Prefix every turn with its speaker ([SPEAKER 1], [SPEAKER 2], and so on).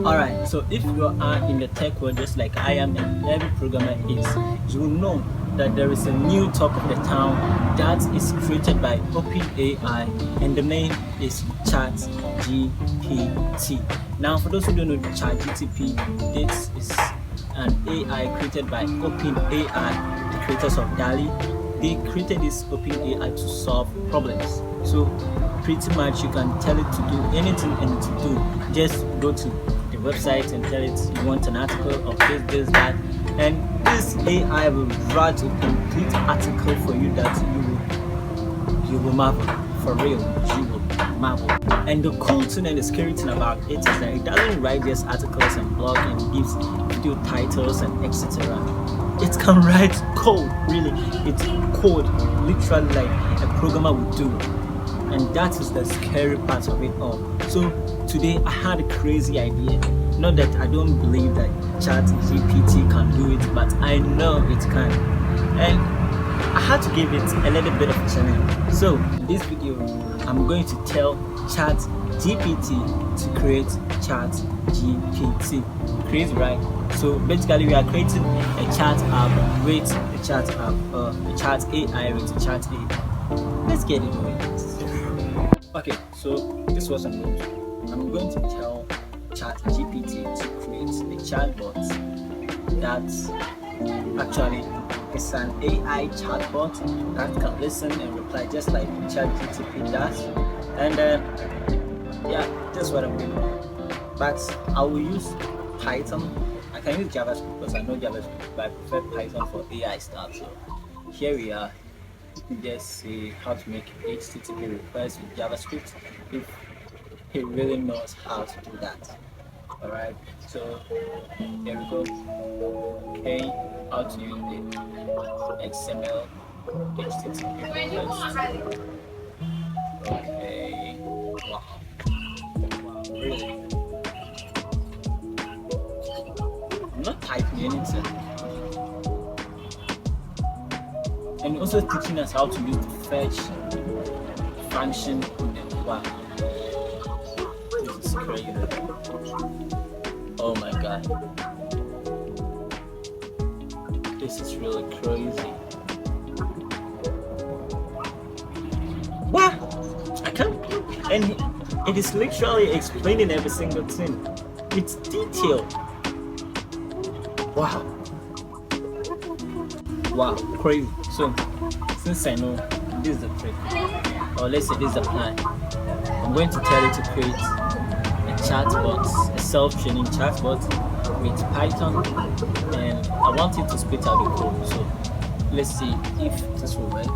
[SPEAKER 1] Alright, so if you are in the tech world just like I am and every programmer is, you will know that there is a new talk of the town that is created by OpenAI, and the name is ChatGPT. Now, for those who don't know ChatGPT, this is an AI created by OpenAI, the creators of DALI. They created this OpenAI to solve problems. So pretty much you can tell it to do anything and to do. Just go to the website and tell it you want an article of this, that, and this AI will write a complete article for you that you will marvel. For real, you will marvel. And the cool thing and the scary thing about it is that it doesn't write just articles and blog and gives video titles and etc. It can write code, really. It's code, literally like a programmer would do. And that is the scary part of it all. So today I had a crazy idea. Not that I don't believe that ChatGPT can do it, but I know it can. And I had to give it a little bit of a challenge. So in this video, I'm going to tell ChatGPT to create ChatGPT. Crazy, right? So basically we are creating a chat app with a chat app, a chat AI with a chat AI. Let's get into it. Okay, so this was I'm going to do. I'm going to tell ChatGPT to create a chatbot that actually is an AI chatbot that can listen and reply just like ChatGPT does. And yeah, that's what I'm going to do. But I will use Python. I can use JavaScript because I know JavaScript, but I prefer Python for AI stuff. So here we are. You can just see how to make HTTP requests with JavaScript if he really knows how to do that. Alright, so here we go. Okay, how to use the XML HTTP request. Okay, wow, really? I'm not typing anything. And also teaching us how to use the fetch function. Wow, this is crazy. Oh my god, this is really crazy. What? I can't. And it is literally explaining every single thing with detail. Wow. Wow, crazy. So since I know this is the trick, or let's say this is the plan, I'm going to tell it to create a chatbot, a self-training chatbot with Python, and I want it to spit out the code. So let's see if this will work.